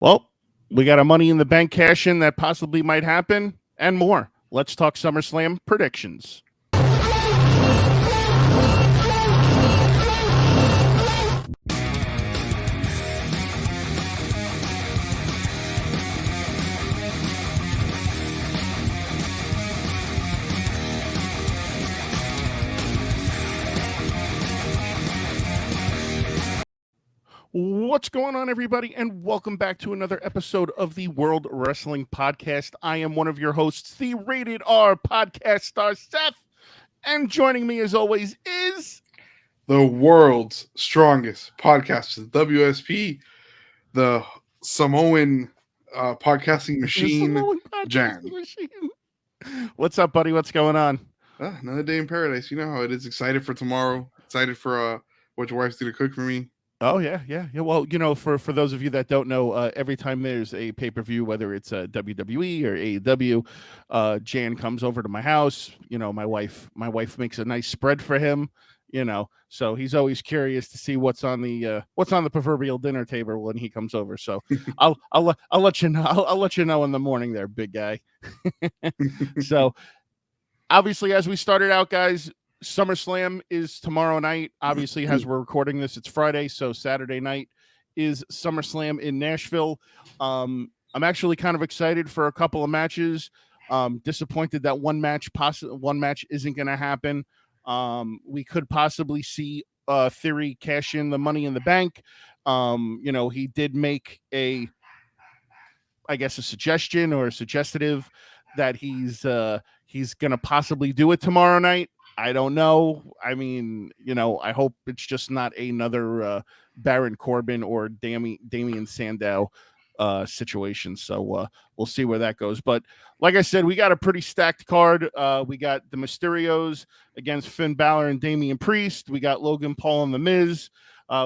Well, we got a Money in the Bank cash in that possibly might happen and more. Let's talk SummerSlam predictions. What's going on, everybody, and welcome back to another episode of the World Wrestling Podcast. I am one of your hosts, the Rated R Podcast star, Seth, and joining me, as always, is the world's strongest podcast, the WSP, the Samoan podcasting machine, Jan. What's up, buddy? What's going on? Another day in paradise. You know how it is. Excited for tomorrow. Excited for what your wife's going to cook for me. Oh, yeah. Well, you know, for those of you that don't know, every time there's a pay-per-view, whether it's WWE or AEW, Jan comes over to my house. You know, my wife makes a nice spread for him, you know, so he's always curious to see what's on the proverbial dinner table when he comes over. So I'll let you know. I'll let you know in the morning there, big guy. So obviously, as we started out, guys, SummerSlam is tomorrow night. Obviously, as we're recording this, it's Friday, so Saturday night is SummerSlam in Nashville. I'm actually kind of excited for a couple of matches. Disappointed that one match isn't going to happen. We could possibly see Theory cash in the Money in the Bank. You know, he did make a suggestion or a suggestive that he's going to possibly do it tomorrow night. I don't know. I mean, you know, I hope it's just not another Baron Corbin or Damian Sandow situation. So we'll see where that goes. But like I said, we got a pretty stacked card. We got the Mysterios against Finn Balor and Damian Priest. We got Logan Paul and The Miz.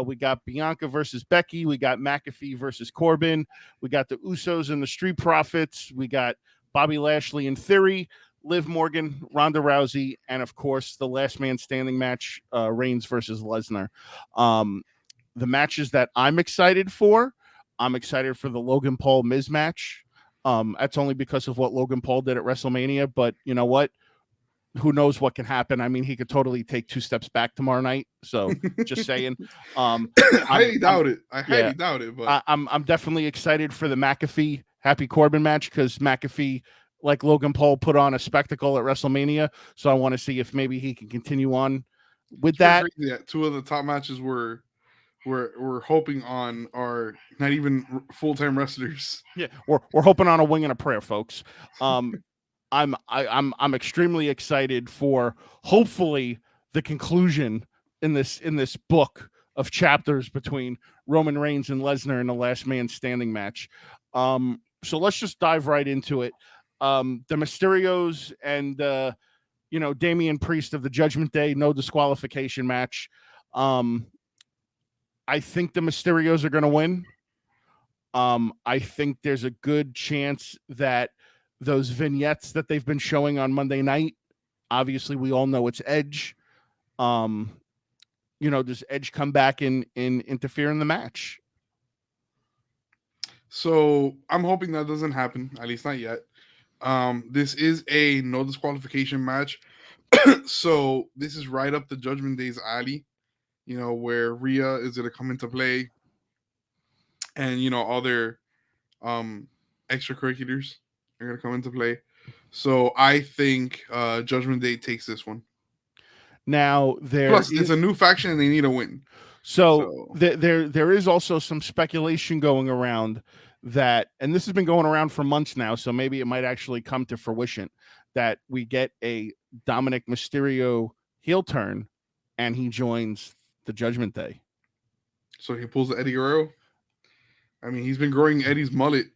We got Bianca versus Becky. We got McAfee versus Corbin. We got the Usos and the Street Profits. We got Bobby Lashley and Theory, Liv Morgan, Ronda Rousey, and of course the last man standing match, Reigns versus Lesnar. The matches that I'm excited for the Logan Paul Miz match. That's only because of what Logan Paul did at WrestleMania, but you know what? Who knows what can happen? I mean, he could totally take 2 steps back tomorrow night. So just saying. I highly doubt it. But I'm definitely excited for the McAfee Happy Corbin match because McAfee, like Logan Paul, put on a spectacle at WrestleMania. So I want to see if maybe he can continue on with that. Yeah, 2 of the top matches we're hoping on are not even full-time wrestlers. Yeah, we're hoping on a wing and a prayer, folks. I'm extremely excited for hopefully the conclusion in this book of chapters between Roman Reigns and Lesnar in the last man standing match. So let's just dive right into it. The Mysterios and Damian Priest of the Judgment Day, no disqualification match. I think the Mysterios are going to win. I think there's a good chance that those vignettes that they've been showing on Monday night, obviously we all know it's Edge. Does Edge come back and interfere in the match? So I'm hoping that doesn't happen, at least not yet. This is a no disqualification match. So this is right up the Judgment Day's alley, you know, where Rhea is going to come into play and, you know, other extracurriculars are going to come into play. So I think Judgment Day takes this one. Now, it's a new faction and they need a win. So there is also some speculation going around that, and this has been going around for months now, so maybe it might actually come to fruition, that we get a Dominic Mysterio heel turn and he joins the Judgment Day. So he pulls the Eddie Guerrero? I mean, he's been growing Eddie's mullet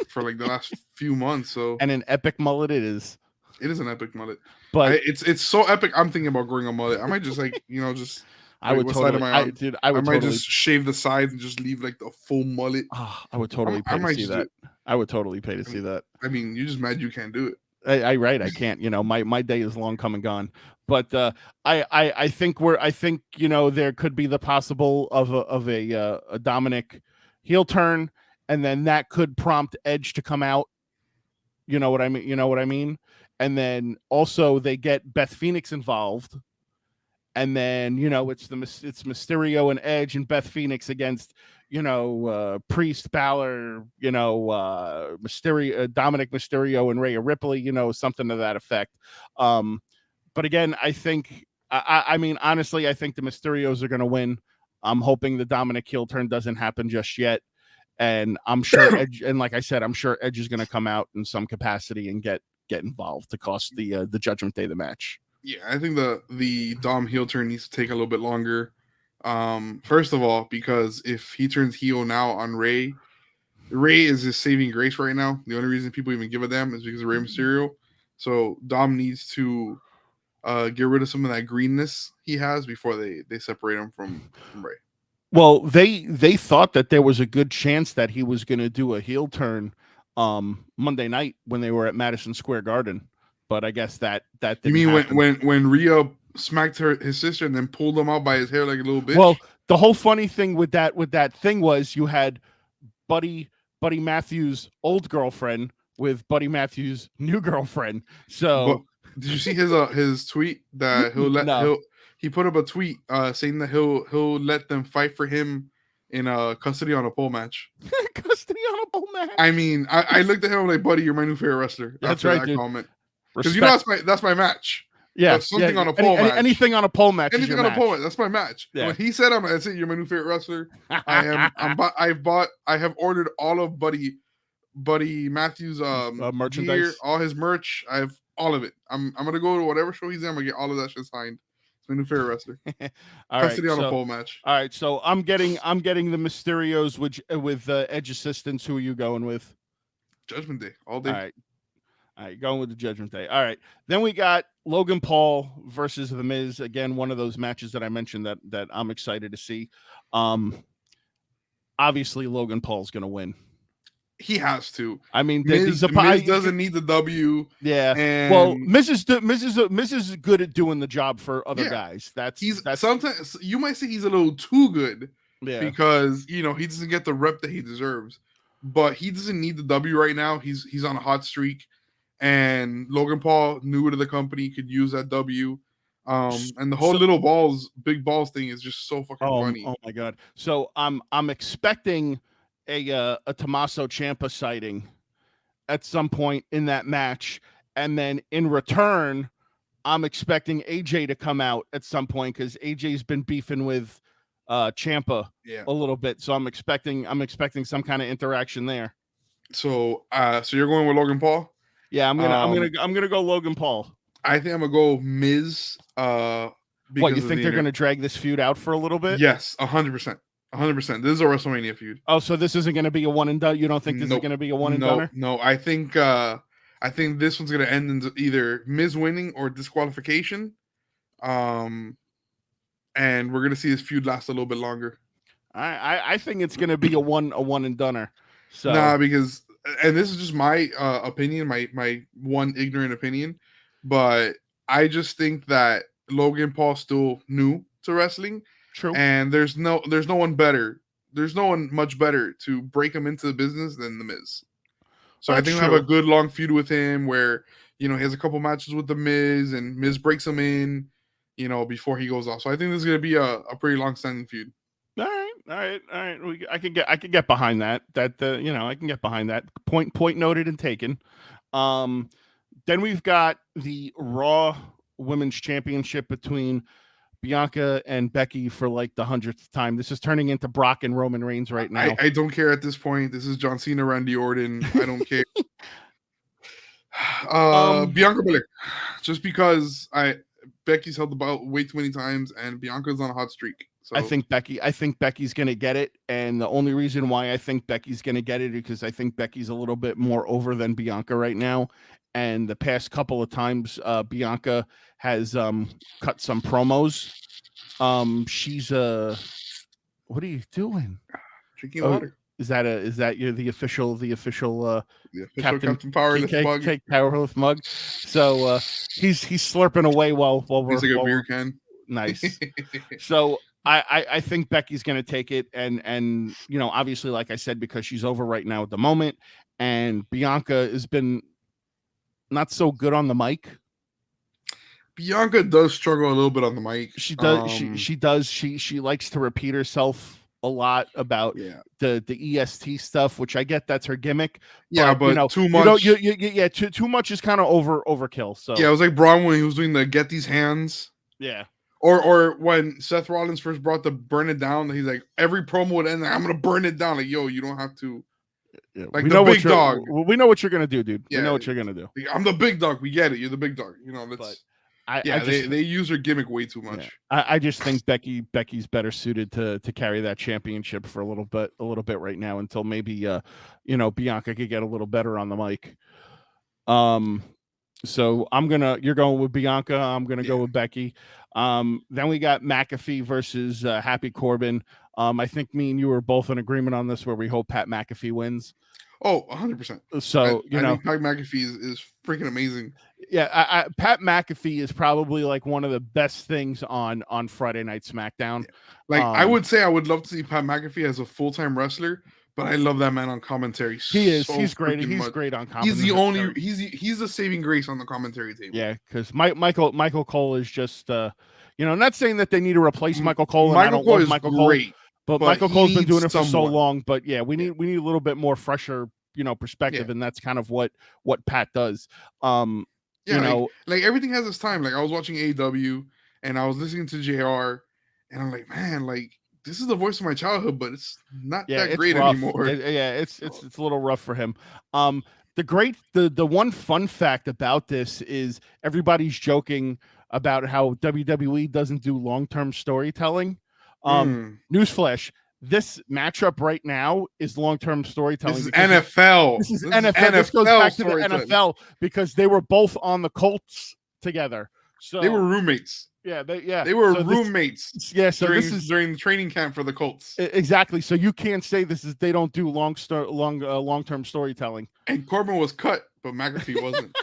for like the last few months. So and an epic mullet it is. It is an epic mullet. But it's so epic, I'm thinking about growing a mullet. I might just I would totally just shave the sides and just leave like the full mullet. I would totally pay to see that. I would totally pay to see that. I mean, you're just mad you can't do it. I can't. You know, my day is long come and gone. But I think there could be the possible of a Dominic heel turn, and then that could prompt Edge to come out. You know what I mean? You know what I mean? And then also they get Beth Phoenix involved, and then it's Mysterio and Edge and Beth Phoenix against Priest, Balor, Mysterio, Dominic Mysterio and Rhea Ripley, something to that effect. But again, I think I mean honestly, I think the Mysterios are going to win. I'm hoping the Dominic heel turn doesn't happen just yet, and I'm sure Edge, and like I said, I'm sure Edge is going to come out in some capacity and get involved to cost the Judgment Day the match. Yeah, I think the Dom heel turn needs to take a little bit longer. First of all, because if he turns heel now on Ray is his saving grace right now. The only reason people even give a damn is because of Rey Mysterio. So Dom needs to get rid of some of that greenness he has before they separate him from Ray. Well, they thought that there was a good chance that he was going to do a heel turn Monday night when they were at Madison Square Garden. But I guess that didn't You mean happen. when Rhea smacked his sister and then pulled him out by his hair like a little bitch? Well, the whole funny thing with that thing was you had Buddy Matthews' old girlfriend with Buddy Matthews' new girlfriend. So did you see his tweet that he put up a tweet saying that he'll let them fight for him in custody on a pole match. Custody on a pole match. I mean, I looked at him like, buddy, you're my new favorite wrestler. That's right, dude. Comment. Because that's my match. Yeah, something on a pole match. Anything on a pole match. Anything on a pole match. That's my match. Yeah. When he said, "That's it. You're my new favorite wrestler." I have ordered all of Buddy Matthews merchandise, gear, all his merch. I have all of it. I'm gonna go to whatever show he's in. I'm gonna get all of that shit signed. It's my new favorite wrestler. Custody on a pole match. All right, so I'm getting the Mysterios with Edge assistants. Who are you going with? Judgment Day all day. All right, going with the Judgment Day. All right. Then we got Logan Paul versus The Miz. Again, one of those matches that I mentioned that I'm excited to see. Obviously, Logan Paul's going to win. He has to. I mean, Miz doesn't need the W. Yeah. Well, Miz is good at doing the job for other guys. That's sometimes you might say he's a little too good. Yeah. Because he doesn't get the rep that he deserves. But he doesn't need the W right now. He's on a hot streak. And Logan Paul, new to the company, could use that W. And the whole big balls thing is just so fucking funny. Oh my god! So I'm expecting a Tommaso Ciampa sighting at some point in that match, and then in return, I'm expecting AJ to come out at some point because AJ's been beefing with Ciampa a little bit. So I'm expecting some kind of interaction there. So you're going with Logan Paul? Yeah, I'm gonna go Logan Paul. I think I'm gonna go Miz. What, you think they're gonna drag this feud out for a little bit? Yes, 100%. 100%. This is a WrestleMania feud. Oh, so this isn't gonna be a one and done? You don't think this is gonna be a one and done? No, I think this one's gonna end in either Miz winning or disqualification. And we're gonna see this feud last a little bit longer. I think it's gonna be a one and doneer. So because. And this is just my opinion, my one ignorant opinion, but I just think that Logan Paul's still new to wrestling. True. And there's no one better. There's no one much better to break him into the business than The Miz. So I think we'll have a good long feud with him where, he has a couple matches with The Miz and Miz breaks him in, before he goes off. So I think this is going to be a pretty long standing feud. All right. I can get behind that. I can get behind that. Point noted and taken. Then we've got the Raw Women's Championship between Bianca and Becky for like the 100th time. This is turning into Brock and Roman Reigns right now. I don't care at this point. This is John Cena, Randy Orton. I don't care. Bianca Belair, just because Becky's held the belt way too many times and Bianca's on a hot streak. So. I think Becky's going to get it. And the only reason why I think Becky's going to get it is because I think Becky's a little bit more over than Bianca right now. And the past couple of times, Bianca has cut some promos. She's what are you doing? Drinking water. Is that you're the official Captain Powerless mug? Powerless mug. So he's slurping away while we're like a beer can. Nice. So I think Becky's going to take it, and obviously, like I said, because she's over right now at the moment, and Bianca has been not so good on the mic. Bianca does struggle a little bit on the mic. She does. She does. She likes to repeat herself a lot about the EST stuff, which I get that's her gimmick. But too much. Too much is kind of overkill. So it was like Braun when he was doing the get these hands. Yeah. Or when Seth Rollins first brought the burn it down, he's like every promo would end. I'm gonna burn it down. Like, yo, you don't have to. Yeah, like the big dog. We know what you're gonna do, dude. We know what you're gonna do. I'm the big dog. We get it. You're the big dog. They use her gimmick way too much. Yeah. I just think Becky's better suited to carry that championship for a little bit right now until maybe Bianca could get a little better on the mic. So you're going with Bianca. I'm gonna go with Becky. Then we got McAfee versus Happy Corbin. I think me and you were both in agreement on this, where we hope Pat McAfee wins. Oh, 100%. So I think Pat McAfee is freaking amazing. Yeah, Pat McAfee is probably like one of the best things on Friday Night SmackDown. Yeah. I would say I would love to see Pat McAfee as a full-time wrestler, but I love that man on commentary. He's great. He's great on commentary. He's the saving grace on the commentary table. Yeah, because Michael Cole is just not saying that they need to replace Michael Cole. Michael Cole is great. But Michael Cole's been doing it for so long. But we need a little bit more fresher, perspective, and that's kind of what Pat does. Everything has its time. Like, I was watching AEW and I was listening to JR, and I'm like, man, like, this is the voice of my childhood, but it's not that great anymore. It's a little rough for him. The one fun fact about this is everybody's joking about how WWE doesn't do long-term storytelling. Newsflash: this matchup right now is long-term storytelling. This is NFL. This is NFL. This goes back to the NFL because they were both on the Colts together. So they were roommates. They were roommates. So this is during the training camp for the Colts. Exactly. So you can't say they don't do long-term storytelling. And Corbin was cut, but McAfee wasn't.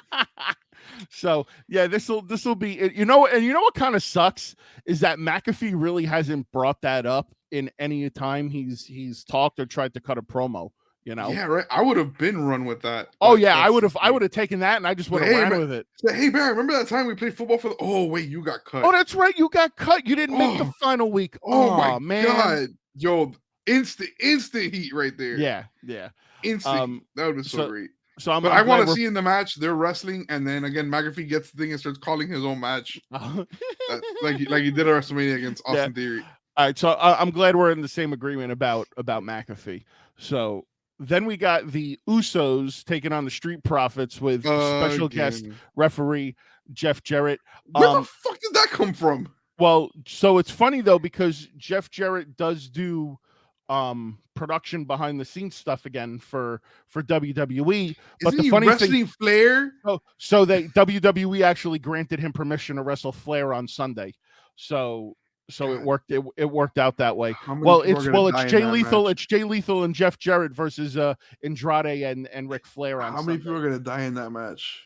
So this will be and you know what kind of sucks is that McAfee really hasn't brought that up in any time he's talked or tried to cut a promo. Yeah, right. I would have been run with that. Oh yeah, I would have taken that and I just would have ran with it. Say, hey Barry, remember that time we played football for oh wait, you got cut. Oh, that's right, you got cut. You didn't make the final week. Oh my man. God. Yo, instant heat right there. Yeah. Instant. That would be so great. So I want to see in the match they're wrestling, and then again McAfee gets the thing and starts calling his own match, like he did at WrestleMania against Austin Theory. All right, so I'm glad we're in the same agreement about McAfee. So then we got the Usos taking on the Street Profits with special guest referee Jeff Jarrett. Where the fuck did that come from? Well, so it's funny though because Jeff Jarrett does do production behind the scenes stuff again for WWE. But the funny thing, Flair. So they WWE actually granted him permission to wrestle Flair on Sunday. So it worked. It worked out that way. Well, it's Jay Lethal. It's Jay Lethal and Jeff Jarrett versus Andrade and Ric Flair on. How many people are going to die in that match?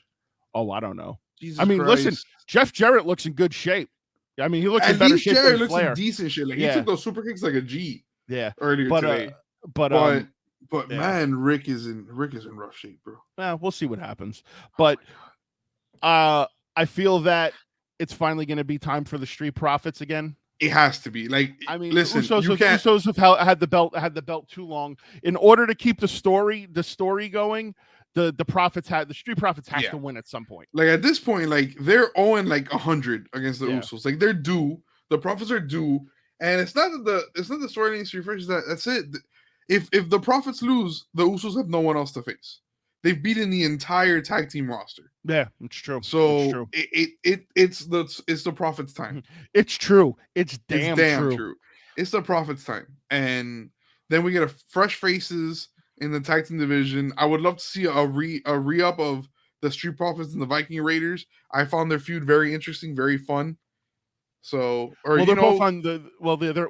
Oh, I don't know. Jesus Christ. Listen, Jeff Jarrett looks in good shape. I mean, he looks in better shape than looks Flair. In decent shape. Like, he took those super kicks like a G. Yeah, earlier today. But man, Rick is in rough shape, bro. We'll see what happens. But I feel that it's finally going to be time for the Street Profits again. It has to be. Like, I mean, listen, Usos have had the belt too long. In order to keep the story going, the Street Profits have to win at some point. Like at this point, like they're owing like 100 against the Usos. Like they're due. The Profits are due. And it's not the story needs to refresh that. That's it. If the Profits lose, the Usos have no one else to face. They've beaten the entire tag team roster. Yeah, it's true. So it's the Profits' time. It's true. It's damn true. It's the Profits' time, and then we get a fresh faces in the tag team division. I would love to see a re-up of the Street Profits and the Viking Raiders. I found their feud very interesting, very fun. So, they're both on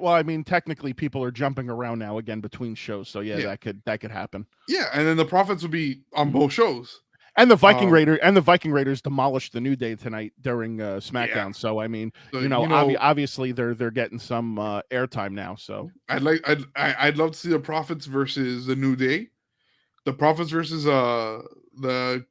I mean, technically, people are jumping around now again between shows. So that could happen. Yeah, and then the Profits will be on both shows. And the Viking Raiders demolished the New Day tonight during SmackDown. Yeah. So I mean, So, obviously they're getting some airtime now. So I'd love to see the Profits versus the New Day. The Profits versus the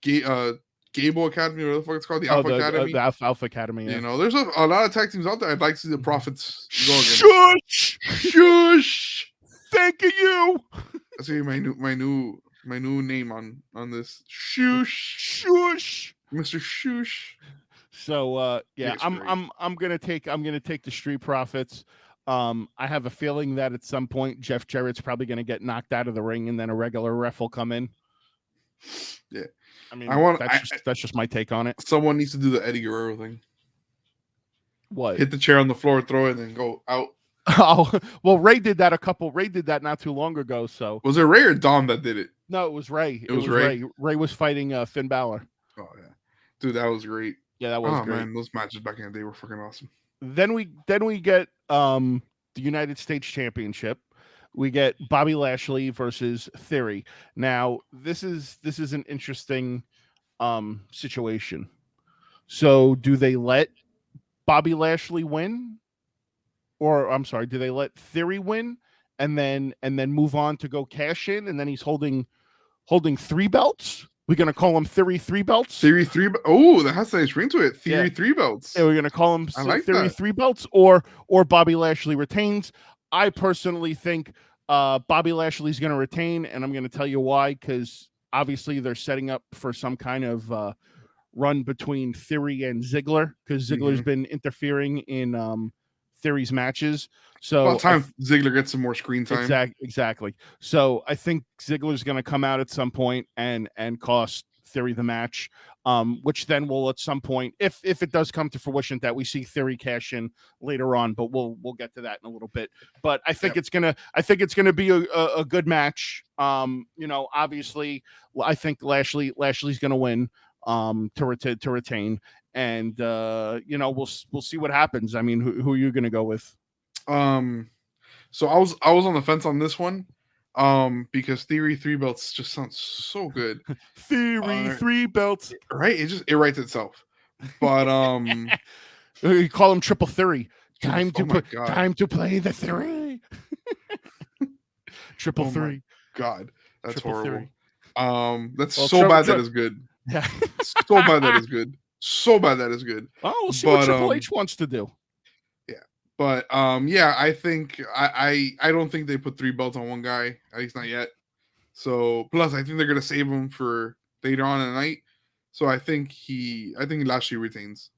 Gable Academy, whatever the fuck it's called, the Alpha Academy. The Alpha Academy. Yeah. You know, there's a lot of tag teams out there. I'd like to see the Profits go again. Shush! Thank you. That's my new name on this. Shush, Mr. Shush. So yeah, I'm gonna take the Street Profits. I have a feeling that at some point Jeff Jarrett's probably gonna get knocked out of the ring, and then a regular ref will come in. Yeah, I mean, that's just my take on it. Someone needs to do the Eddie Guerrero thing. What? Hit the chair on the floor, throw it, and then go out. Oh well, Ray did that not too long ago. So was it Ray or Dom that did it? No, it was Ray. It was Ray. Ray was fighting Finn Balor. Oh yeah, dude, that was great. Yeah, that was great. Man, those matches back in the day were freaking awesome. Then we get the United States Championship. We get Bobby Lashley versus Theory. Now, this is an interesting situation. So, do they let Bobby Lashley win? Or I'm sorry, do they let Theory win and then move on to go cash in, and then he's holding 3 belts? We're gonna call him Theory 3 belts. Theory 3. Oh, that has a nice ring to it. Theory 3 belts. Yeah, we're gonna call him Theory 3 belts, or Bobby Lashley retains. I personally think Bobby Lashley's gonna retain, and I'm gonna tell you why. Because obviously they're setting up for some kind of run between Theory and Ziggler, because Ziggler's been interfering in Theory's matches. So about time Ziggler gets some more screen time. Exactly. So I think Ziggler's going to come out at some point and cost Theory the match, which then will at some point, if it does come to fruition, that we see Theory cash in later on. But we'll get to that in a little bit. But I think it's gonna be a good match. Obviously, I think Lashley's going to win to retain. And we'll see what happens. I mean, who are you going to go with? So I was on the fence on this one, because Theory 3 belts just sounds so good. Theory 3 belts, right? It writes itself. But you call him Triple Theory. Time to play the Theory. Triple Theory. God, that's Triple horrible. Theory. That's so bad that is good. Yeah, so bad that is good. So bad that is good. Oh, we'll see what Triple H wants to do. Yeah, but I think I don't think they put 3 belts on one guy, at least not yet. So plus, I think they're gonna save him for later on in the night. So I think Lashley retains.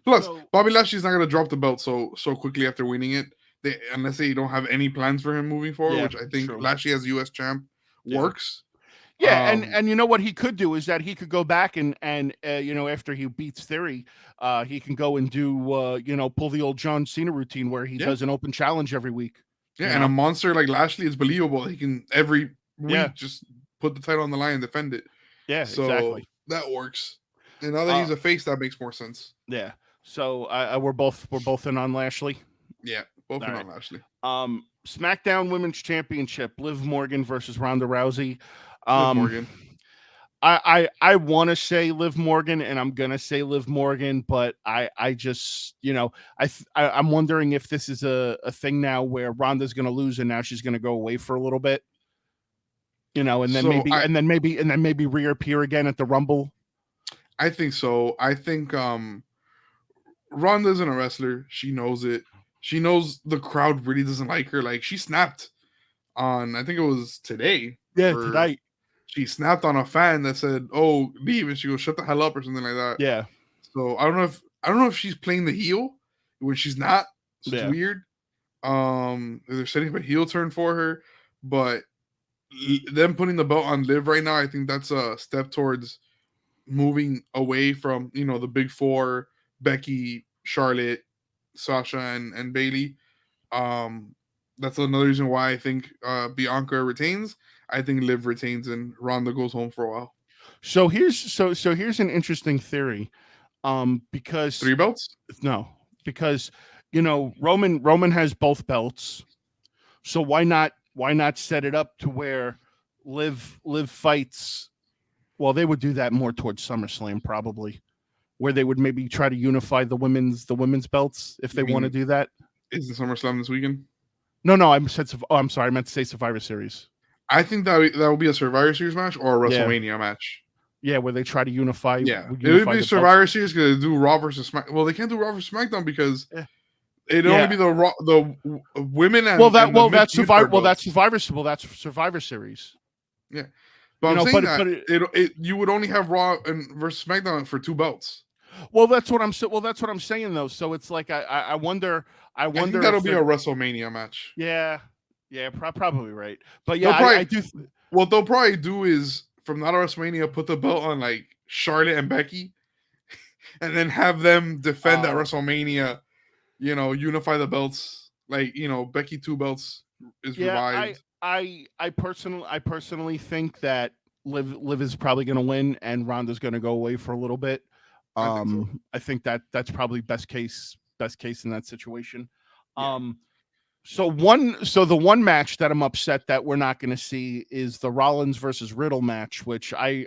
Plus, Bobby Lashley's not gonna drop the belt so quickly after winning it, unless they don't have any plans for him moving forward. Which I think Lashley as U.S. champ works. Yeah, and you know what he could do is that he could go back and after he beats Theory, he can go and do pull the old John Cena routine where he does an open challenge every week. Yeah, and a monster like Lashley is believable. He can every week just put the title on the line and defend it. Yeah, so exactly. That works. And now that he's a face, that makes more sense. Yeah. So we're both in on Lashley. Yeah, both in on Lashley. SmackDown Women's Championship: Liv Morgan versus Ronda Rousey. Morgan. I want to say Liv Morgan, and I'm gonna say Liv Morgan, but I just I'm wondering if this is a thing now where Ronda's gonna lose and now she's gonna go away for a little bit, and then maybe reappear again at the Rumble. I think so. I think Ronda isn't a wrestler. She knows it. She knows the crowd really doesn't like her. Like, she snapped on, I think it was today. Yeah, tonight. She snapped on a fan that said, "Oh, leave," and she goes, "Shut the hell up," or something like that. Yeah. So I don't know if she's playing the heel when she's not. So it's weird. They're setting up a heel turn for her, but them putting the belt on Liv right now, I think that's a step towards moving away from the big four: Becky, Charlotte, Sasha, and Bayley. That's another reason why I think Bianca retains. I think Liv retains and Ronda goes home for a while. So here's an interesting theory. Because 3 belts? No, because Roman has both belts. So why not set it up to where Liv fights Well, they would do that more towards SummerSlam, probably, where they would maybe try to unify the women's belts if they want to do that. Is the SummerSlam this weekend? No, I'm sorry, I meant to say Survivor Series. I think that will be a Survivor Series match or a WrestleMania match. Yeah, where they try to unify. Yeah, it would be Survivor Series because they do Raw versus SmackDown. Well, they can't do Raw versus SmackDown because it'd only be the women and that's Survivor Series. Yeah, but I'm saying that you would only have Raw and versus SmackDown for 2 belts. Well, that's what I'm saying though. So it's like I wonder. I think that'll be a WrestleMania match. Yeah, probably right. But yeah, I do. What they'll probably do is from that WrestleMania, put the belt on like Charlotte and Becky, and then have them defend at WrestleMania. You know, unify the belts. Like, you know, Becky 2 belts is revived. I personally think that Liv is probably going to win and Ronda's going to go away for a little bit. I think that's probably best case in that situation. Yeah. So the one match that I'm upset that we're not going to see is the Rollins versus Riddle match, which I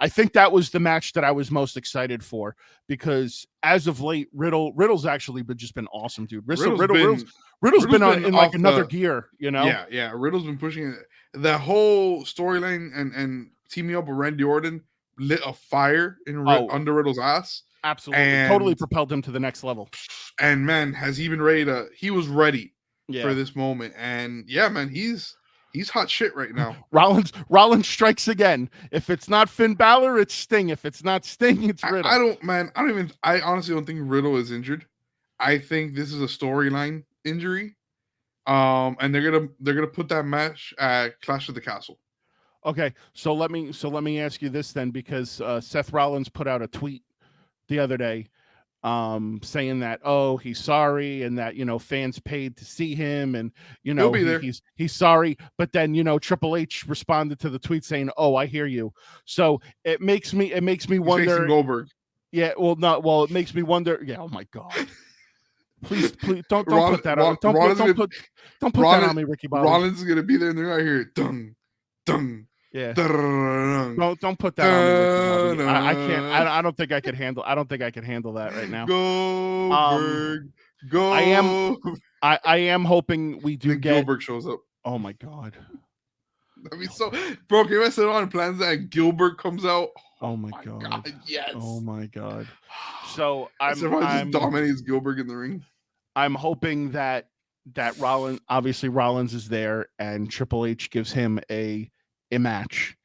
think that was the match that I was most excited for because as of late, Riddle's actually just been awesome, dude. Riddle's been in like another gear, you know? Yeah. Riddle's been pushing it. The whole storyline and teaming up with Randy Orton lit a fire under Riddle's ass. Absolutely. And totally propelled him to the next level. And man, has he been ready he was ready for this moment. And yeah, man, he's hot shit right now. Rollins strikes again. If it's not Finn Balor, it's Sting. If it's not Sting, it's Riddle. I honestly don't think Riddle is injured. I think this is a storyline injury. And they're gonna put that match at Clash of the Castle. Okay, so let me ask you this then, because Seth Rollins put out a tweet the other day saying that he's sorry and that fans paid to see him and he's sorry, but then Triple H responded to the tweet saying, I hear you. So it makes me wonder. Goldberg. Yeah, it makes me wonder. Yeah, oh my god. Please don't put that on. Don't put that on me, Ricky Bobby. Rollins is gonna be there and they're right here. Dung, dung. Yeah. Don't put that on me. I can't. I don't think I could handle. I don't think I could handle that right now. Goldberg, go. I am hoping we do get Goldberg shows up. Oh my god. That'd be so. Bro, can you set on plans that Gilbert comes out? Oh my god. Yes. Oh my god. So I'm just dominates Gilbert in the ring. I'm hoping that Rollins is there and Triple H gives him a match,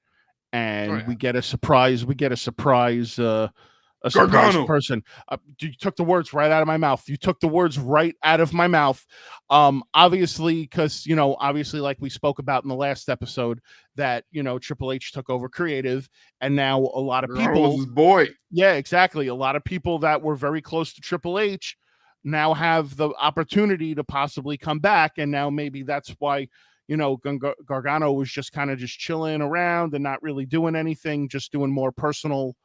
and we get a surprise. A surprise person. You took the words right out of my mouth. Obviously, because obviously, like we spoke about in the last episode, that Triple H took over creative, and now a lot of people. His boy. Yeah, exactly. A lot of people that were very close to Triple H now have the opportunity to possibly come back, and now maybe that's why. Gargano was just kind of just chilling around and not really doing anything, just doing more personal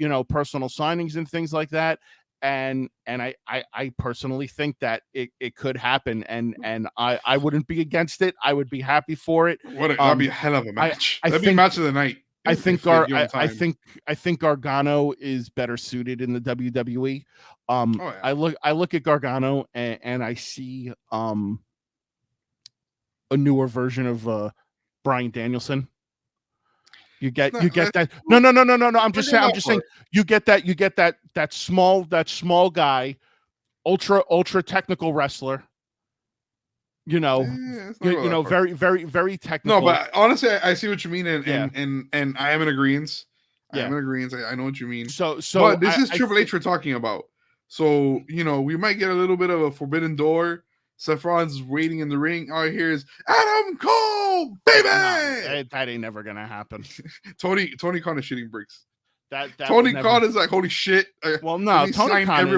signings and things like that. And I personally think that it could happen, and I wouldn't be against it. I would be happy for it. That'd be a hell of a match. That'd be match of the night. I think Gargano is better suited in the WWE. I look at Gargano and I see a newer version of Bryan Danielson. You get that. No. I'm just saying you get that small guy, ultra technical wrestler. Very, very, very technical. No, but honestly, I see what you mean, and I am in agreement. I know what you mean. So but this is Triple H we're talking about. So we might get a little bit of a forbidden door. Seth Rollins is waiting in the ring. All I hear is Adam Cole, baby. No, that ain't never gonna happen. Tony Khan is shitting bricks. That Tony Khan is like, holy shit. Well, no, Tony Khan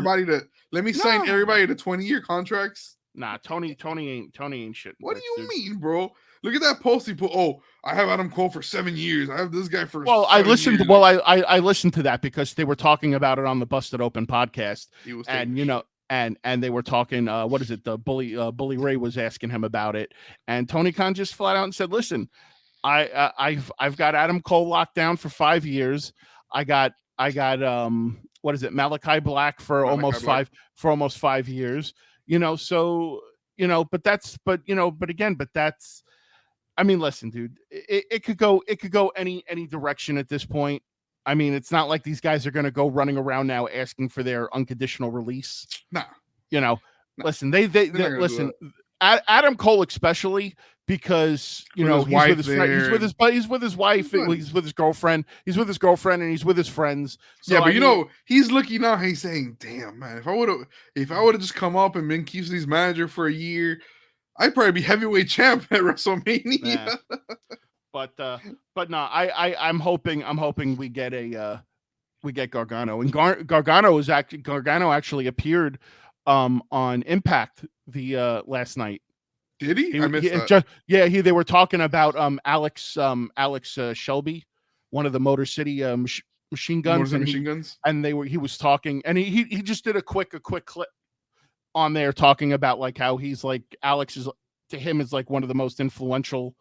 let me sign everybody to 20-year contracts. Nah, Tony ain't shit. What do you mean, bro? Look at that post he put. I have Adam Cole for 7 years. I have this guy for. Well, I listened. Years. I listened to that because they were talking about it on the Busted Open podcast, and they were talking. What is it? The Bully Ray was asking him about it, and Tony Khan just flat out and said, "Listen, I've got Adam Cole locked down for 5 years. I got what is it, Malachi Black for Malachi Black. almost 5 years. So but again, but that's, I mean, listen, dude, it could go any direction at this point. I mean, it's not like these guys are going to go running around now asking for their unconditional release. Nah. Nah. Listen, they listen. Adam Cole especially, because he's with his wife, he's with his girlfriend, and he's with his friends. So, yeah, but he's looking now. He's saying, "Damn, man, if I would have just come up and been Keith's manager for a year, I'd probably be heavyweight champ at WrestleMania." But no, I'm hoping we get Gargano, and Gargano actually appeared on Impact the last night. Did he? I missed that. They were talking about Alex Shelby, one of the Motor City machine guns, and he was talking, and he just did a quick clip on there talking about like how he's like, Alex is to him is like one of the most influential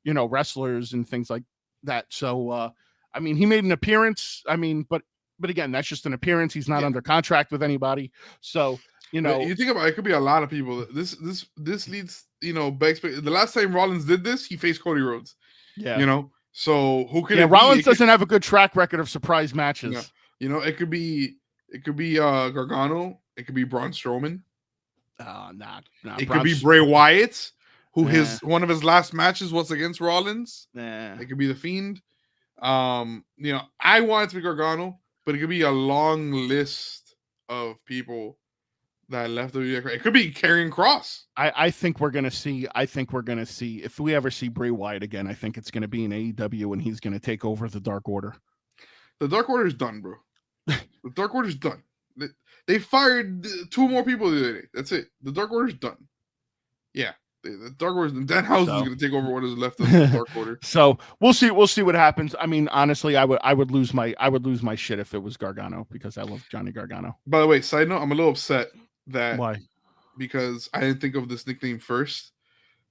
wrestlers and things like that. So I mean, he made an appearance. I mean, but again, that's just an appearance. He's not under contract with anybody. So you think about it, could be a lot of people. This leads back. The last time Rollins did this, he faced Cody Rhodes. Yeah. So who could? Yeah, Rollins doesn't have a good track record of surprise matches. It could be Gargano. It could be Braun Strowman. It could be Bray Wyatt, who one of his last matches was against Rollins. It could be The Fiend. I want it to be Gargano, but it could be a long list of people that left the WWE. It could be Karrion Kross. I think we're gonna see. If we ever see Bray Wyatt again, I think it's gonna be in AEW, and he's gonna take over the Dark Order. The Dark Order is done, bro. The Dark Order is done. They fired 2 more people the other day. That's it. The Dark Order is done. Yeah, the Dark Order. Dan House is going to take over what is left of the Dark Order. So we'll see. We'll see what happens. I mean, honestly, I would lose my shit if it was Gargano, because I love Johnny Gargano. By the way, side note, I'm a little upset that why? Because I didn't think of this nickname first.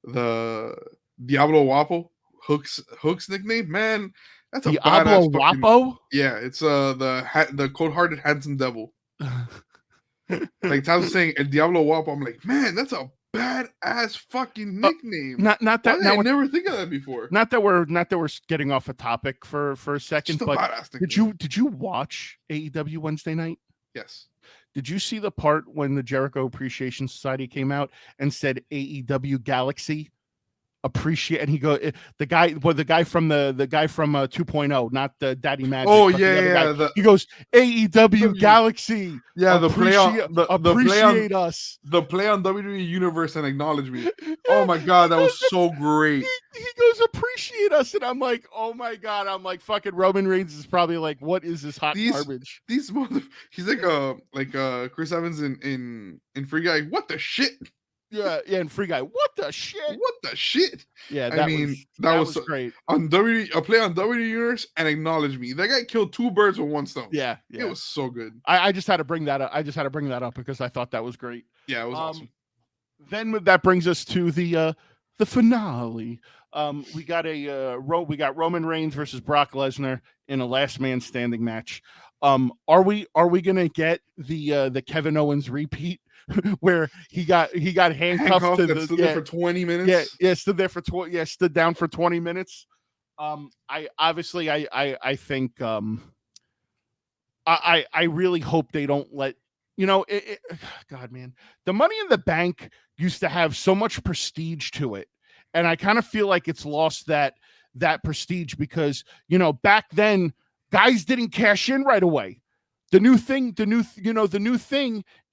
The Diablo Wapo, Hook's nickname, man. That's a Diablo Wapo. Yeah, it's the cold-hearted handsome devil. Like Taz was saying, El Diablo Wapo. I'm like, man, that's a badass fucking nickname. Not that. I never think of that before. Not that we're getting off a topic for a second. But did you watch AEW Wednesday night? Yes. Did you see the part when the Jericho Appreciation Society came out and said AEW Galaxy appreciate, and he go the guy from 2.0, not the Daddy Magic. Oh yeah. He goes AEW Galaxy. Yeah, the play on appreciate us. The play on WWE Universe and acknowledge me. Oh my god, that was so great. He goes appreciate us, and I'm like, oh my god. I'm like, fucking Roman Reigns is probably like, what is this hot garbage? He's like Chris Evans in Free Guy. What the shit? Yeah, and Free Guy. What the shit? Yeah, that was great. On a play on WWE Universe and acknowledge me. That guy killed 2 birds with 1 stone. Yeah. It was so good. I just had to bring that up. Because I thought that was great. Yeah, it was awesome. Then that brings us to the finale. We got Roman Reigns versus Brock Lesnar in a last man standing match. Are we gonna get the Kevin Owens repeat where he got handcuffed and stood there for 20 minutes? Stood down for 20 minutes. I think I really hope they don't let God, man, the Money in the Bank used to have so much prestige to it, and I kind of feel like it's lost that prestige because back then guys didn't cash in right away. The new thing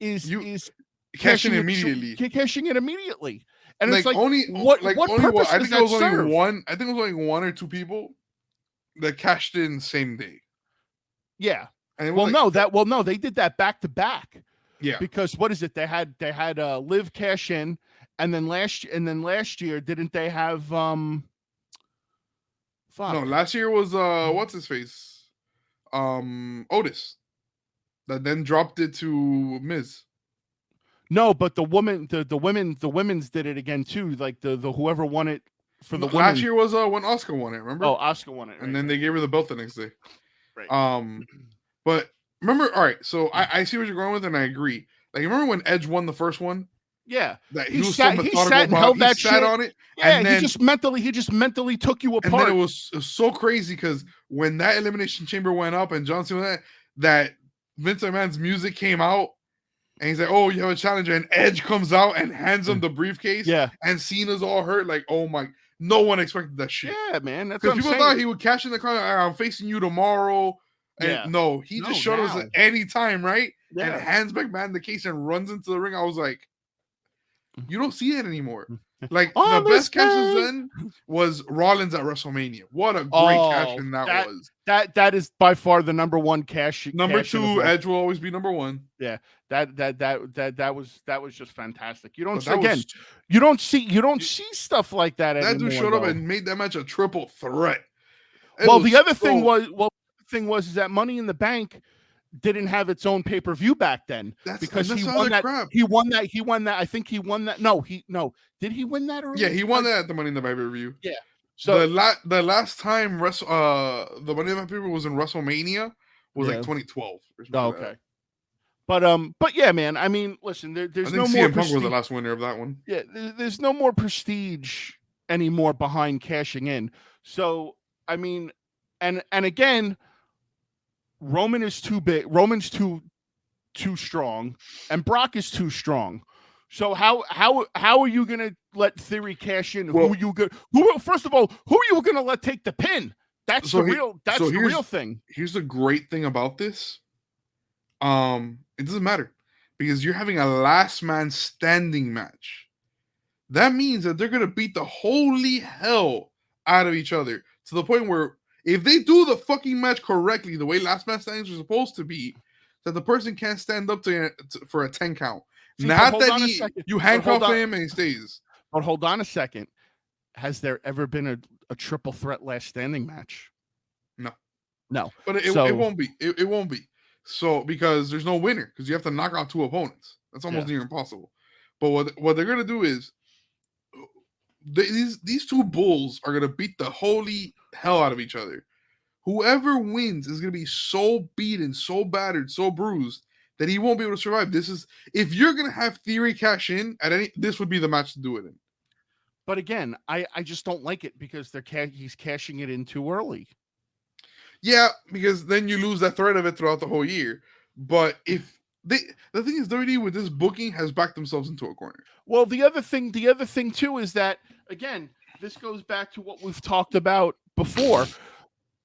is cashing immediately. Cashing it immediately. And like, it's like, only what purpose I does think it was that only serve? one. I think it was only 1 or 2 people that cashed in same day. Yeah. And no, they did that back to back. Yeah. Because what is it? They had Liv cash in, and then last year didn't they have No, last year was what's his face? Otis. That then dropped it to Miz. No, but the women's did it again too. Like the whoever won it for the last women. year was when Oscar won it. Remember? Oh, Oscar won it, and then they gave her the belt the next day. Right. But remember, all right. So I see what you're going with, and I agree. Like, remember when Edge won the first one? Yeah, That he was sat, so he methodical sat and about held it. that He sat shit on it, Yeah, and then he just mentally took you apart. and then it was so crazy because when that Elimination Chamber went up and John Cena that Vince McMahon's music came out, and he's like, "Oh, you have a challenger," and Edge comes out and hands him the briefcase. Yeah, and Cena's all hurt. Like, oh my, no one expected that shit. Yeah, man, that's because what I'm people saying. thought he would cash in the car. I'm facing you tomorrow. And Yeah. no, he just showed us at any time, right? Yeah. And hands McMahon the case and runs into the ring. I was like, you don't see that anymore. Like, the best cashes then was Rollins at WrestleMania. What a great cash in that was. That is by far the number one cash. Number two, Edge will always be number one. Yeah, that was just fantastic. You don't But you don't see stuff like that anymore. That dude showed up and made that match a triple threat. The other thing was that Money in the Bank didn't have its own pay-per-view back then because he won that. Crap. He won that. I think he won that. No. Did he win that already? Yeah, he won that at the Money in the Bank pay-per-view. Yeah. So the last time the Money in the Bank pay-per-view was in WrestleMania was like 2012. Okay. But yeah, man. I mean, listen, there's no more. CM Punk was the last winner of that one. Yeah, there's no more prestige anymore behind cashing in. So I mean, and again, Roman is too big. Roman's too strong, and Brock is too strong. So how are you gonna let Theory cash in? First of all, who are you gonna let take the pin? That's the real thing. Here's the great thing about this. It doesn't matter because you're having a last man standing match. That means that they're gonna beat the holy hell out of each other to the point where if they do the fucking match correctly, the way last man standings are supposed to be, that the person can't stand up for a 10 count. Not that you handcuff him and he stays. But hold on a second. Has there ever been a triple threat last standing match? No. But it won't be. It won't be. So because there's no winner because you have to knock out two opponents. That's almost near impossible. But what they're gonna do is these two bulls are gonna beat the holy hell out of each other. Whoever wins is gonna be so beaten, so battered, so bruised that he won't be able to survive. This is if you're gonna have Theory cash in this would be the match to do it in. But again, I just don't like it because he's cashing it in too early. Yeah, because then you lose that thread of it throughout the whole year. But the thing is, WWE with this booking has backed themselves into a corner. Well, the other thing too is that again, this goes back to what we've talked about before.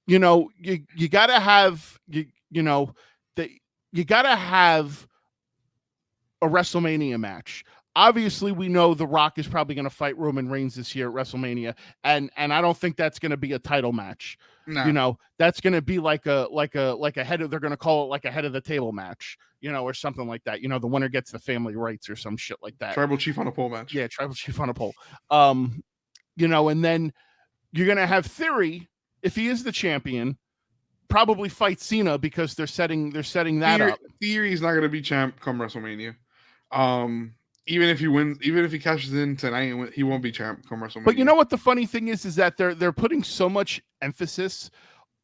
You know, you gotta have you gotta have a WrestleMania match. Obviously, we know The Rock is probably going to fight Roman Reigns this year at WrestleMania, and I don't think that's going to be a title match. No. You know, that's going to be like a head of. They're going to call it like a head of the table match, or something like that. The winner gets the family rights or some shit like that. Tribal Chief on a pole match. Yeah, Tribal Chief on a pole. And then you're going to have Theory, if he is the champion, probably fight Cena because they're setting that up. Theory's not going to be champ come WrestleMania. Even if he wins, even if he cashes in tonight, he won't be champ come WrestleMania. But you know what the funny thing is that they're putting so much emphasis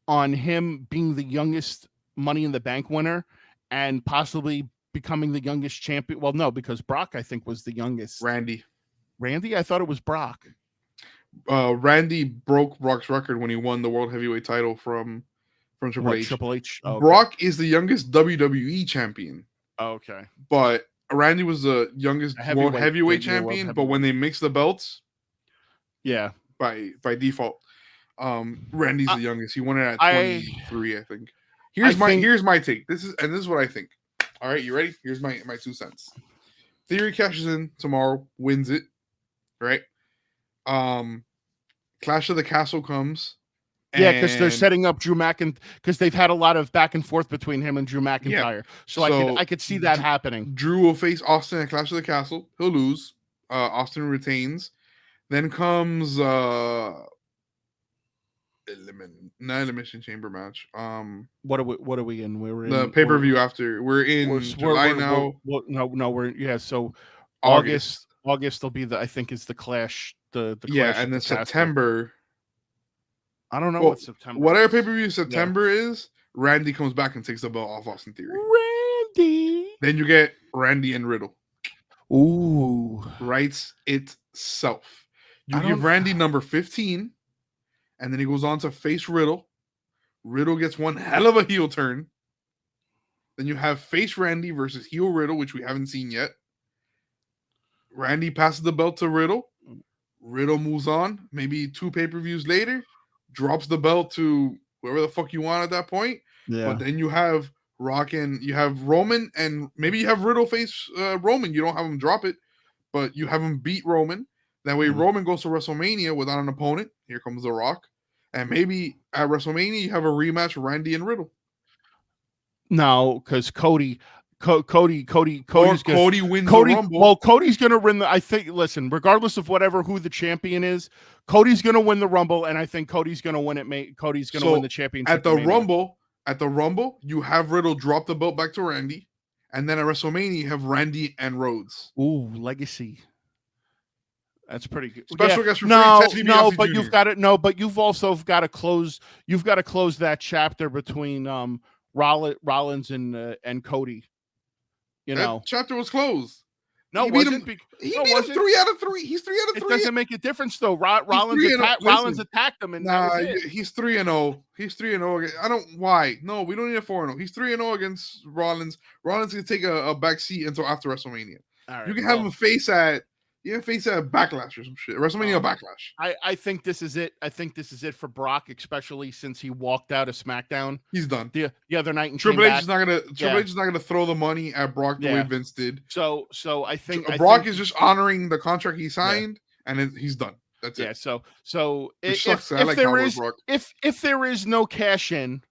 on him being the youngest Money in the Bank winner and possibly becoming the youngest champion. Well, no, because Brock I think was the youngest. Randy, I thought it was Brock. Randy broke Brock's record when he won the World Heavyweight title from Triple H. Triple H. Oh, okay. Brock is the youngest WWE champion. Oh, okay, but Randy was the youngest World Heavyweight champion, but when they mix the belts, by default, Randy's the youngest. He won it at 23, I think. Here's my take. This is what I think. All right, you ready? Here's my 2 cents. Theory cashes in tomorrow, wins it, right? Clash of the Castle comes. Yeah, because they're setting up Drew McIntyre because they've had a lot of back and forth between him and Drew McIntyre. Yeah. So I could see that happening. Drew will face Austin at Clash of the Castle. He'll lose. Austin retains. Then comes elimination chamber match. What are we in? We're in the pay-per-view after. We're in July now. So August will be I think is the Clash the Yeah, Clash and at then the Castle. September. I don't know Well, what September. whatever is. pay-per-view September is, Randy comes back and takes the belt off Austin Theory. Randy. Then you get Randy and Riddle. Ooh. Writes itself. You give Randy number 15, and then he goes on to face Riddle. Riddle gets one hell of a heel turn. Then you have face Randy versus heel Riddle, which we haven't seen yet. Randy passes the belt to Riddle. Riddle moves on. Maybe 2 pay-per-views later, drops the belt to whoever the fuck you want at that point. Yeah. But then you have you have Roman, and maybe you have Riddle face Roman. You don't have him drop it, but you have him beat Roman. That way, Roman goes to WrestleMania without an opponent. Here comes The Rock. And maybe at WrestleMania, you have a rematch, Randy and Riddle. No, because Cody wins the Rumble. Well, Cody's gonna win the. I think. Listen, regardless of who the champion is, Cody's gonna win the Rumble, and I think Cody's gonna win it. Cody's gonna win the championship at the Rumble. At the Rumble, you have Riddle drop the belt back to Randy, and then at WrestleMania, you have Randy and Rhodes. Ooh, legacy. That's pretty good. Special guest for but you've got to but you've also got to close. You've got to close that chapter between Rollins and Cody. That chapter was closed. No, he beat him 3 out of 3. He's 3 out of 3. It doesn't make a difference though. Rollins attacked him, and he's 3-0. He's 3-0. I don't. Why? No, we don't need a 4-0. He's 3-0 against Rollins. Rollins can take a back seat until after WrestleMania. All right, you can have him face at. Yeah, face at Backlash or some shit. WrestleMania Backlash. I think this is it. I think this is it for Brock, especially since he walked out of SmackDown. He's done. The other night and Triple H is not gonna throw the money at Brock the way Vince did. So I think Brock is just honoring the contract he signed, and he's done. That's it. Yeah. So if there is no cash in.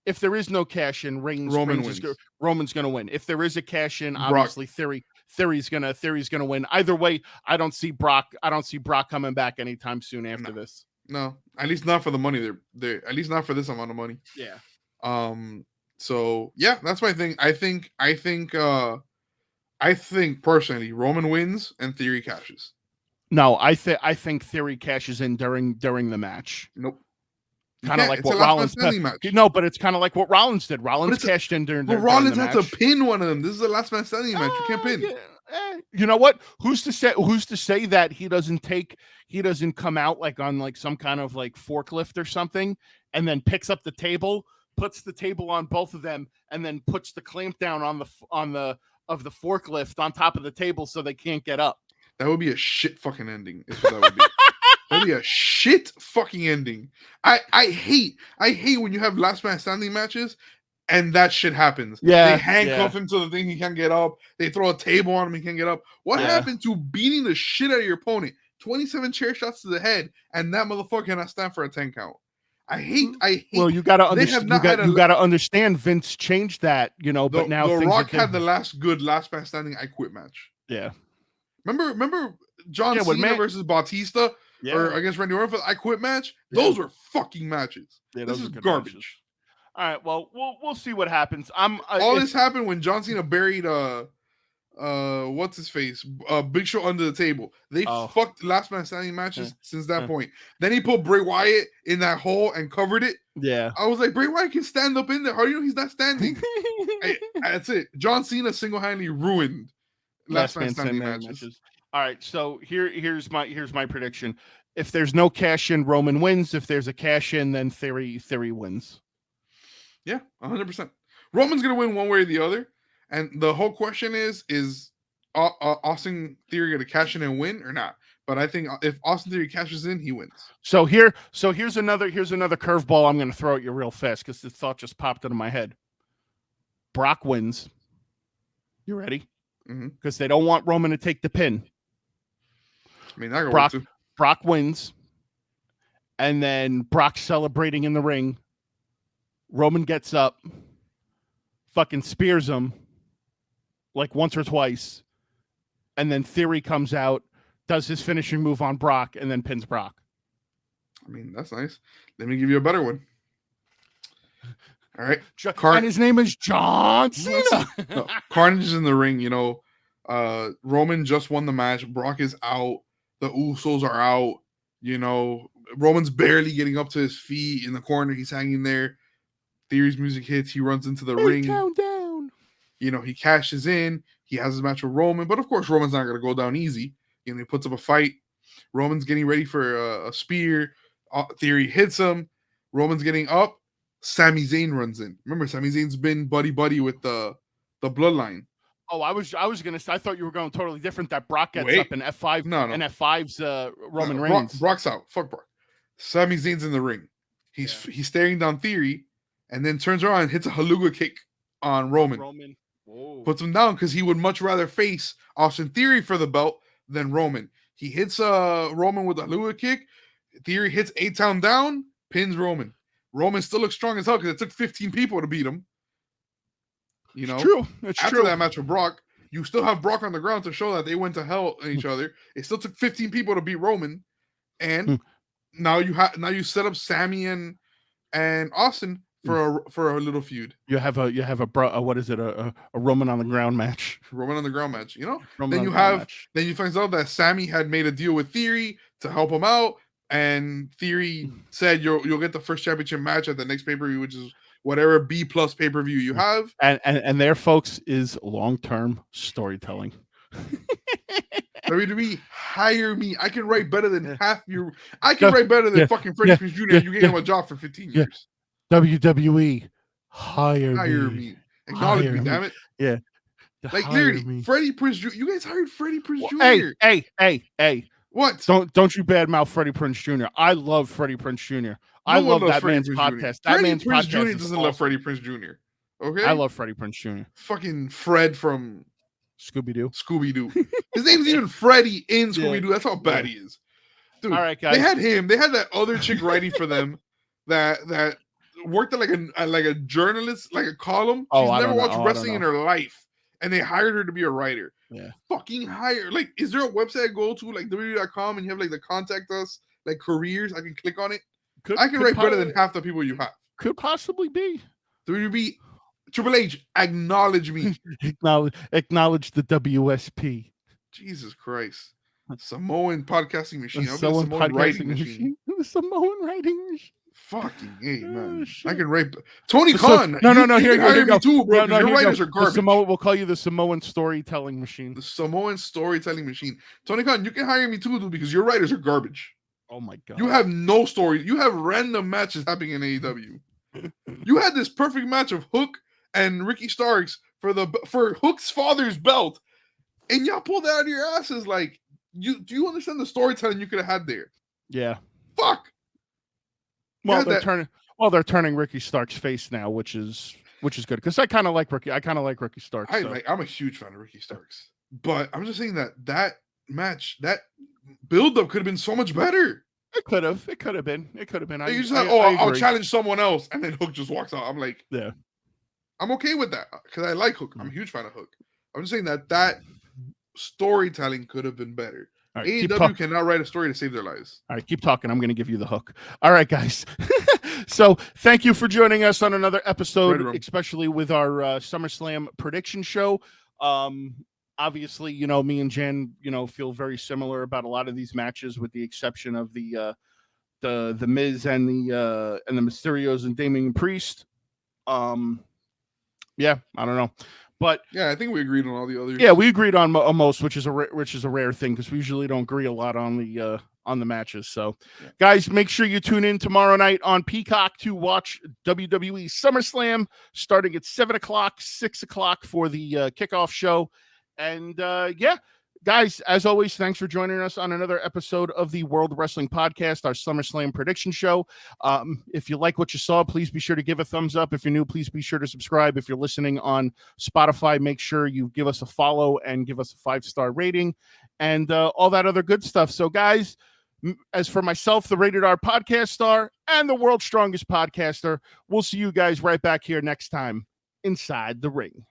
If there is no cash in, Roman's going to win. If there is a cash in, obviously Theory's going to win. Either way, I don't see Brock coming back anytime soon after this. No, at least not for the money. They're at least not for this amount of money. Yeah. So yeah, that's my thing. I think personally, Roman wins and Theory cashes. No, I think Theory cashes in during the match. Nope. Kind of like what Rollins did. No, but it's kind of like what Rollins did. Rollins cashed in during. But Rollins had to pin one of them. This is the last man standing match. You can't pin. You know what? Who's to say that he doesn't come out like on like some kind of like forklift or something, and then picks up the table, puts the table on both of them, and then puts the clamp down on the forklift on top of the table so they can't get up. That would be a shit fucking ending. Is what that would be. That'd be a shit fucking ending. I hate when you have last man standing matches and that shit happens. Yeah. They handcuff him to the thing he can't get up. They throw a table on him, he can't get up. What happened to beating the shit out of your opponent? 27 chair shots to the head, and that motherfucker cannot stand for a 10 count. I hate. Well, you gotta understand Vince changed that, but now The Rock had the last man standing I quit match. Yeah. Remember John Cena versus Bautista? Yeah. Or against Randy Orton for the I Quit match. Those were fucking matches. Yeah, this is garbage. Matches. All right, well, we'll see what happens. This happened when John Cena buried what's his face? Big Show under the table. They fucked last man standing matches since that point. Then he put Bray Wyatt in that hole and covered it. Yeah. I was like, Bray Wyatt can stand up in there. How do you know he's not standing? That's it. John Cena single-handedly ruined last man standing matches. All right, so here's my prediction. If there's no cash in, Roman wins. If there's a cash in, then Theory wins. Yeah, 100%. Roman's gonna win one way or the other, and the whole question is Austin Theory gonna cash in and win or not? But I think if Austin Theory cashes in, he wins. So here's another curveball I'm gonna throw at you real fast because this thought just popped into my head. Brock wins. You ready? Because they don't want Roman to take the pin. I mean, that Brock wins, and then Brock's celebrating in the ring. Roman gets up, fucking spears him like once or twice, and then Theory comes out, does his finishing move on Brock, and then pins Brock. I mean, that's nice. Let me give you a better one. All right, and his name is John Cena. Carnage is in the ring. Roman just won the match. Brock is out. The Usos are out. You know, Roman's barely getting up to his feet in the corner. He's hanging there. Theory's music hits. He runs into the ring. Countdown. You know, he cashes in. He has his match with Roman. But, of course, Roman's not going to go down easy. You know, he puts up a fight. Roman's getting ready for a spear. Theory hits him. Roman's getting up. Sami Zayn runs in. Remember, Sami Zayn's been buddy with the Bloodline. Oh, I was gonna say. I thought you were going totally different. That Brock gets up in F5. No. And F5's Roman Reigns. Brock's out. Fuck Brock. Sami Zayn's in the ring. He's staring down Theory, and then turns around and hits a haluga kick on Roman. Whoa. Puts him down because he would much rather face Austin Theory for the belt than Roman. He hits Roman with a haluga kick. Theory hits A-Town down, pins Roman. Roman still looks strong as hell because it took 15 people to beat him. You know, after that match with Brock, you still have Brock on the ground to show that they went to hell at each other. It still took 15 people to beat Roman, and now you set up Sami and Austin for a little feud. You have a what is it, a Roman on the ground match? Roman on the ground match. You know, then you find out that Sami had made a deal with Theory to help him out, and Theory said you'll get the first championship match at the next pay-per-view, which is whatever B+ pay-per-view you have. And there, folks, is long-term storytelling. WWE, hire me. I can write better than half your. I can write better than fucking Freddie Prinze Jr. You gave him a job for 15 years. WWE, hire me. Acknowledge me, damn it. Yeah. Like literally, Freddie Prinze Jr. You guys hired Freddie Prinze Jr. Hey. What? Don't you badmouth Freddie Prinze Jr. I love Freddie Prinze Jr. I love that man's podcast. That man's podcast Jr. doesn't love Freddie Prinze Jr. Okay? I love Freddie Prinze Jr. Fucking Fred from Scooby-Doo. His name's even Freddy in Scooby-Doo. That's how bad he is. Dude, all right, guys. They had him. They had that other chick writing for them that worked at like a journalist, like a column. She's never watched wrestling in her life. And they hired her to be a writer. Yeah. Fucking hire. Like, is there a website I go to, like WWE.com, and you have like the contact us, like careers? I can click on it. I can write better than half the people you have. Could possibly be. WWE, Triple H, acknowledge me. acknowledge the WSP. Jesus Christ. Samoan podcasting machine. The Samoan writing machine. The Samoan writing machine. Fucking hey, man. I can write Tony Khan. No. Here you go. Me too, bro. Your writers are garbage. We'll call you the Samoan storytelling machine. The Samoan storytelling machine. Tony Khan, you can hire me too, dude, because your writers are garbage. Oh my god. You have no story. You have random matches happening in AEW. You had this perfect match of Hook and Ricky Starks for Hook's father's belt, and y'all pulled that out of your asses. Like, do you understand the storytelling you could have had there? Yeah. Fuck. Well, they're turning Ricky Starks' face now, which is good because I kind of like Ricky. Ricky Starks. I'm a huge fan of Ricky Starks, but I'm just saying that match, that build-up could have been so much better. It could have been. You just I'll challenge someone else, and then Hook just walks out. I'm like, yeah, I'm okay with that because I like Hook. I'm a huge fan of Hook. I'm just saying that storytelling could have been better. Right, AEW cannot write a story to save their lives. All right, keep talking. I'm going to give you the hook. All right, guys. So thank you for joining us on another episode, especially with our SummerSlam prediction show. Obviously, me and Jen, feel very similar about a lot of these matches, with the exception of the Miz and the Mysterios and Damian Priest. Yeah, I don't know. But yeah, I think we agreed on all the others. Yeah, we agreed on most, which is a rare thing because we usually don't agree a lot on the matches. So, guys, make sure you tune in tomorrow night on Peacock to watch WWE SummerSlam starting at 7:00, 6:00 for the kickoff show. And guys, as always, thanks for joining us on another episode of the World Wrestling Podcast, our SummerSlam prediction show. If you like what you saw, please be sure to give a thumbs up. If you're new, please be sure to subscribe. If you're listening on Spotify, make sure you give us a follow and give us a 5-star rating and all that other good stuff. So, guys, as for myself, the Rated R podcast star and the world's strongest podcaster, we'll see you guys right back here next time inside the ring.